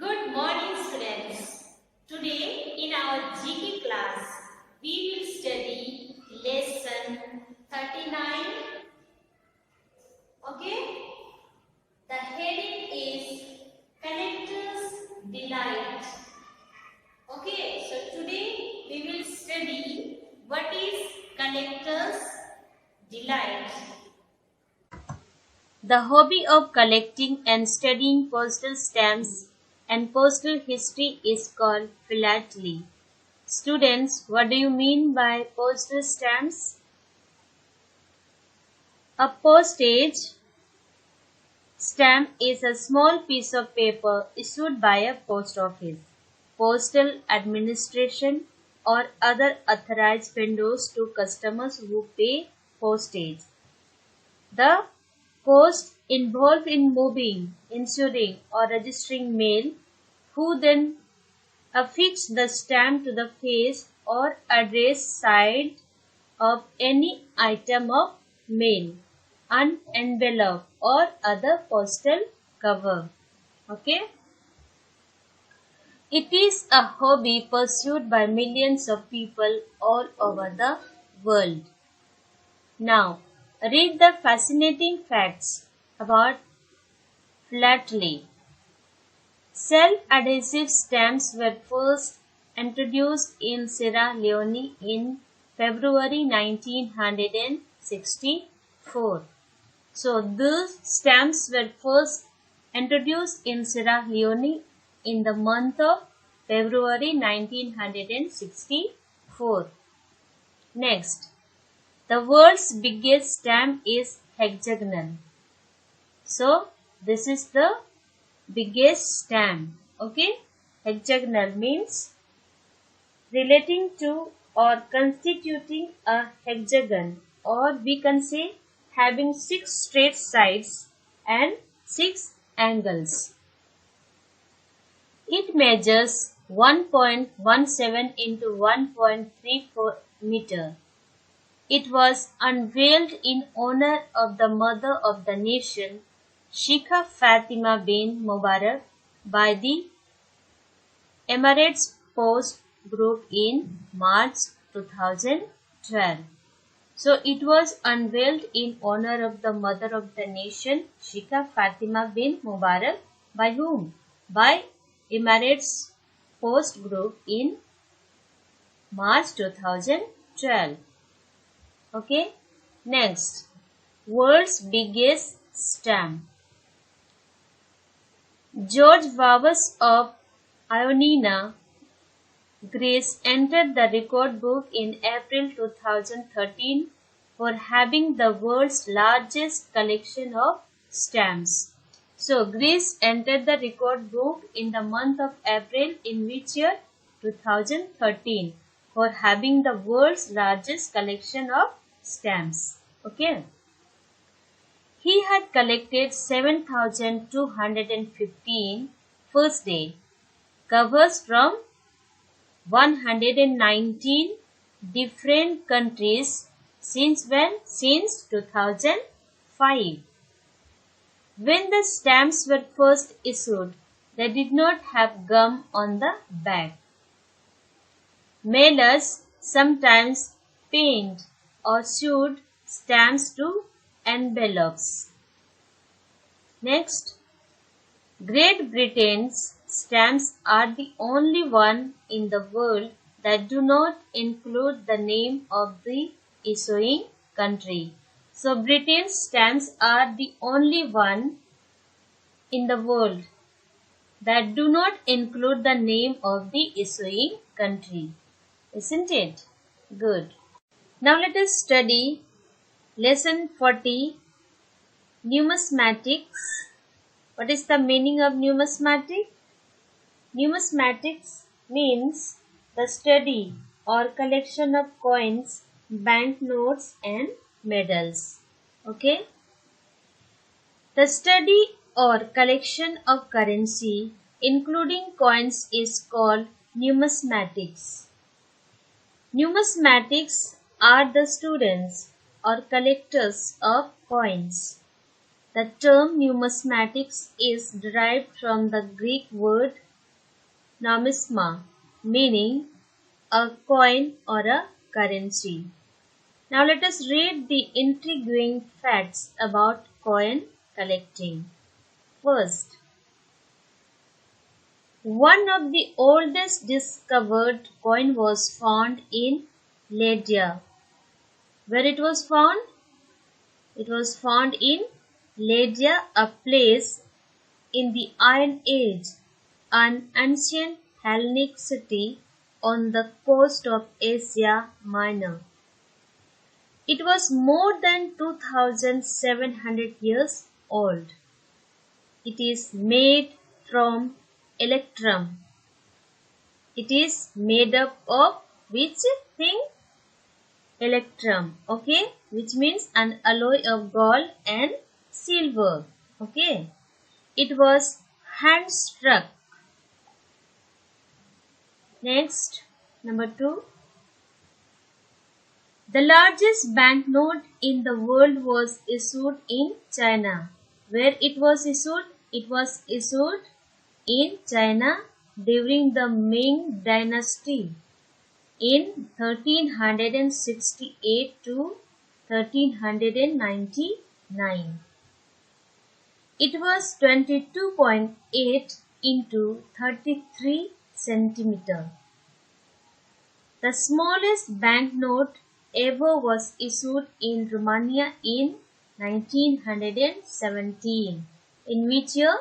Good morning, students. Today in our GK class, we will study lesson 39. Okay? The heading is Connectors Delight. Okay, so today we will study what is Connectors Delight. The hobby of collecting and studying postal stamps and postal history is called philately. Students, what do you mean by postal stamps? A postage stamp is a small piece of paper issued by a post office, postal administration, or other authorized vendors to customers who pay postage. The cost involved in moving, insuring, or registering mail, who then affix the stamp to the face or address side of any item of mail, an envelope, or other postal cover. Okay? It is a hobby pursued by millions of people all over the world. Now, read the fascinating facts about philately. Self-adhesive stamps were first introduced in Sierra Leone in February 1964. So, these stamps were first introduced in Sierra Leone in the month of February 1964. Next, the world's biggest stamp is hexagonal. So, this is the biggest stamp. Okay, hexagonal means relating to or constituting a hexagon, or we can say having 6 straight sides and 6 angles. It measures 1.17 into 1.34 meter. It was unveiled in honor of the mother of the nation, Sheikha Fatima bin Mubarak, by the Emirates Post Group in March 2012. So it was unveiled in honor of the mother of the nation, Sheikha Fatima bin Mubarak, by whom? By Emirates Post Group in March 2012. Okay, next, world's biggest stamp. George Varus of Ioannina, Greece entered the record book in April 2013 for having the world's largest collection of stamps. So, Greece entered the record book in the month of April in which year? 2013, for having the world's largest collection of stamps. Okay. He had collected 7,215 first day covers from 119 different countries since when? Since 2005. When the stamps were first issued, they did not have gum on the back. Mailers sometimes paint or sewed stamps to envelopes. Next, Great Britain's stamps are the only one in the world that do not include the name of the issuing country. So, Britain's stamps are the only one in the world that do not include the name of the issuing country. Isn't it? Good. Now let us study lesson 40, numismatics. What is the meaning of numismatic? Numismatics means the study or collection of coins, banknotes and medals. Okay? The study or collection of currency, including coins, is called numismatics. Numismatics are the students or collectors of coins. The term numismatics is derived from the Greek word nomisma, meaning a coin or a currency. Now let us read the intriguing facts about coin collecting. First, one of the oldest discovered coin was found in Lydia. Where it was found? It was found in Lydia, a place in the Iron Age, an ancient Hellenic city on the coast of Asia Minor. It was more than 2700 years old. It is made from electrum. It is made up of which thing? Electrum, okay, which means an alloy of gold and silver, okay. It was hand struck. Next, number 2. The largest banknote in the world was issued in China. Where it was issued? It was issued in China during the Ming Dynasty in 1368 to 1399. It was 22.8 into 33 centimeter. The smallest banknote ever was issued in Romania in 1917. In which year?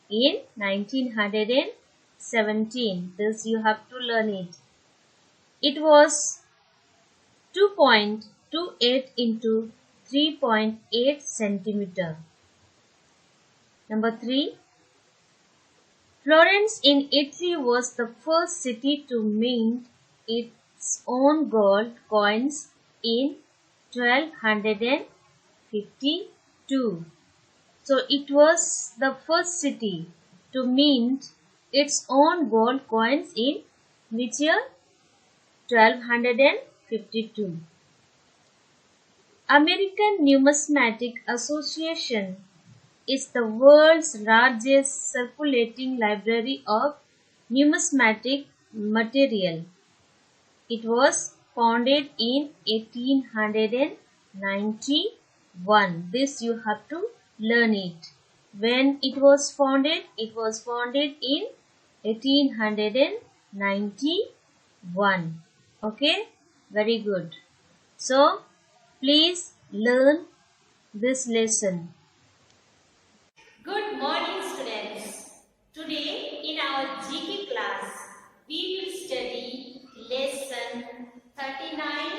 In 1917. This you have to learn it. It was 2.28 into 3.8 centimeter. Number 3. Florence in Italy was the first city to mint its own gold coins in 1252. So it was the first city to mint its own gold coins in which year? 1252. American Numismatic Association is the world's largest circulating library of numismatic material. It was founded in 1891. This you have to learn it. When it was founded? It was founded in 1891. Okay, very good. So, please learn this lesson. Good morning, students. Today in our GK class, we will study lesson 39.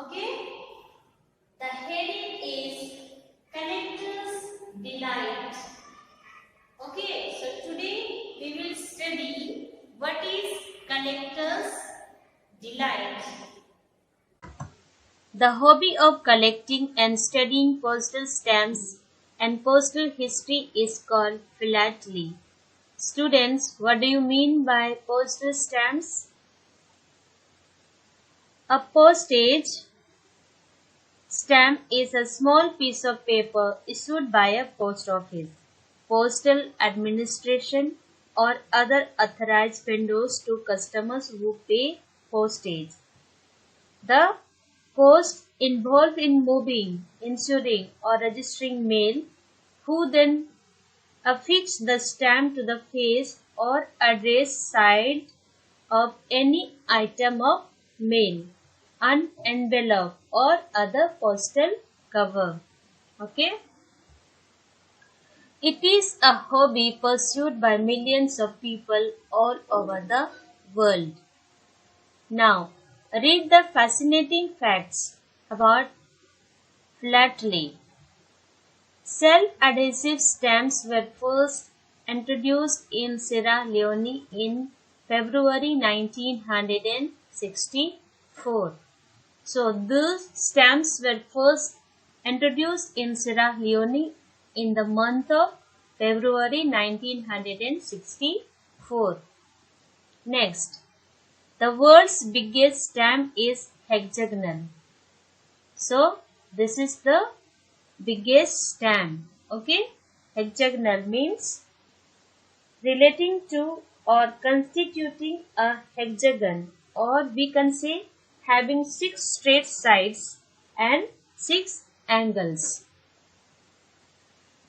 Okay? The heading is Connectors Delight. Okay, so today we will study what is Connectors Delight. The hobby of collecting and studying postal stamps and postal history is called philately. Students, what do you mean by postal stamps? A postage stamp is a small piece of paper issued by a post office, postal administration, or other authorized vendors to customers who pay postage. The cost involved in moving, insuring, or registering mail, who then affix the stamp to the face or address side of any item of mail, an envelope, or other postal cover. Okay? It is a hobby pursued by millions of people all over the world. Now, read the fascinating facts about philately. Self-adhesive stamps were first introduced in Sierra Leone in February 1964. So, these stamps were first introduced in Sierra Leone in the month of February 1964. Next, the world's biggest stamp is hexagonal. So, this is the biggest stamp. Okay, hexagonal means relating to or constituting a hexagon, or we can say having 6 straight sides and 6 angles.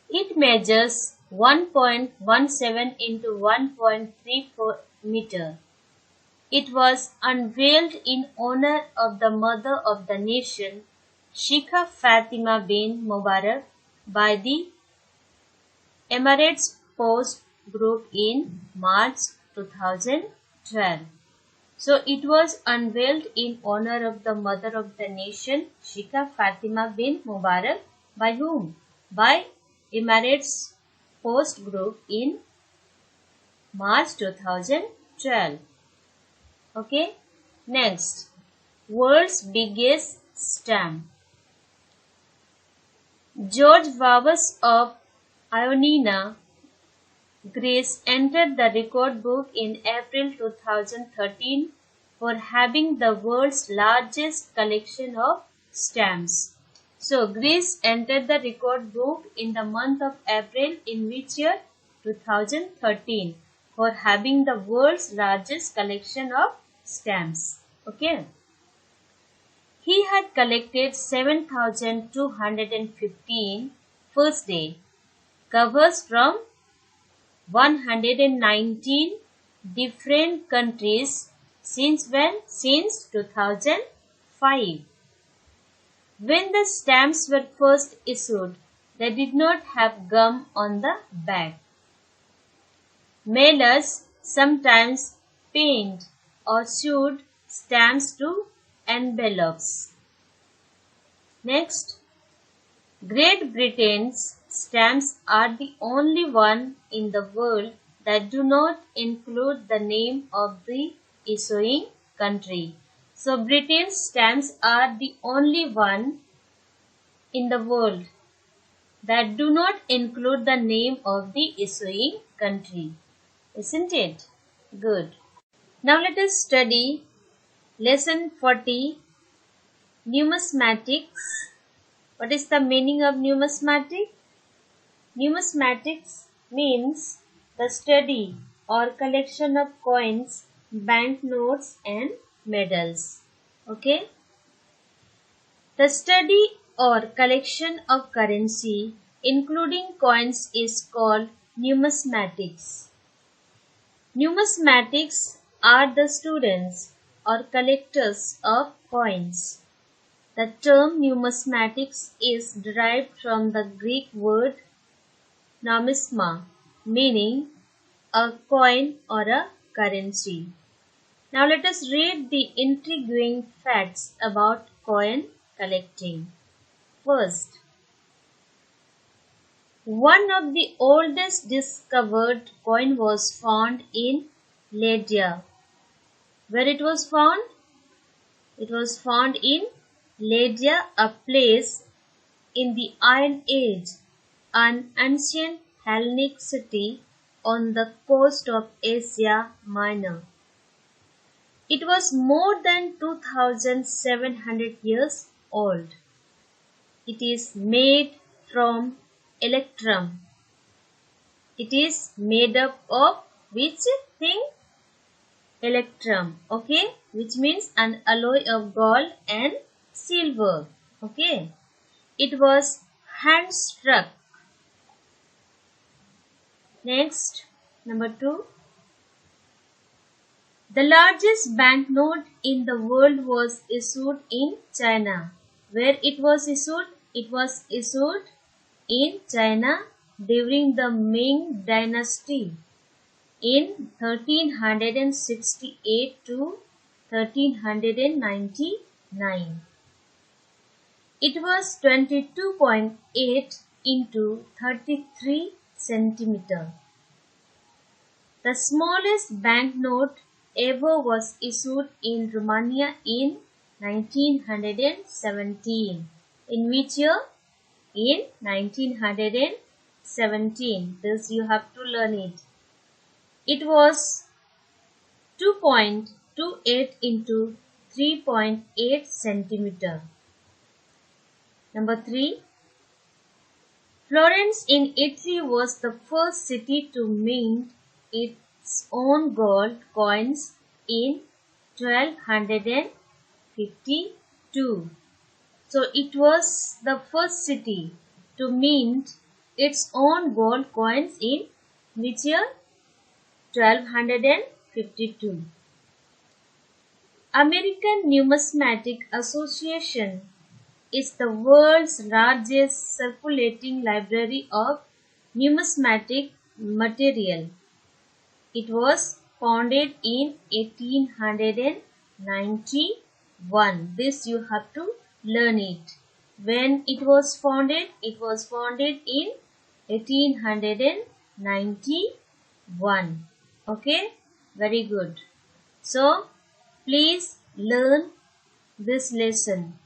It measures 1.17 into 1.34 meter. It was unveiled in honor of the mother of the nation, Sheikha Fatima bin Mubarak, by the Emirates Post Group in March 2012. So it was unveiled in honor of the mother of the nation, Sheikha Fatima bin Mubarak, by whom? By Emirates Post Group in March 2012. Okay. Next, world's biggest stamp. George Vavas of Ioannina, Greece entered the record book in April 2013 for having the world's largest collection of stamps. So, Greece entered the record book in the month of April in which year? 2013, for having the world's largest collection of stamps. Okay. He had collected 7,215 first day covers from 119 different countries since when? Since 2005. When the stamps were first issued, they did not have gum on the back. Mailers sometimes paint or sewed stamps to envelopes. Next, Great Britain's stamps are the only one in the world that do not include the name of the issuing country. So, Britain's stamps are the only one in the world that do not include the name of the issuing country. Isn't it? Good. Now let us study lesson 40, numismatics. What is the meaning of numismatic? Numismatics means the study or collection of coins, banknotes and medals. Okay? The study or collection of currency, including coins, is called numismatics. Numismatics are the students or collectors of coins. The term numismatics is derived from the Greek word nomisma, meaning a coin or a currency. Now let us read the intriguing facts about coin collecting. First, one of the oldest discovered coin was found in Lydia. Where it was found? It was found in Lydia, a place in the Iron Age, an ancient Hellenic city on the coast of Asia Minor. It was more than 2,700 years old. It is made from electrum. It is made up of which thing? Electrum. Okay, which means an alloy of gold and silver. Okay, it was hand struck. Next, number 2. The largest banknote in the world was issued in China. Where it was issued? It was issued in China during the Ming dynasty in 1368 to 1399. It was 22.8 into 33 centimeter. The smallest banknote ever was issued in Romania in 1917. In which year? In 1917. This you have to learn it. It was 2.28 into 3.8 centimeter. Number 3. Florence in Italy was the first city to mint its own gold coins in 1252. So it was the first city to mint its own gold coins in which year? 1252. American Numismatic Association is the world's largest circulating library of numismatic material. It was founded in 1891. This you have to learn it. When it was founded in 1891. Okay, very good. So, please learn this lesson.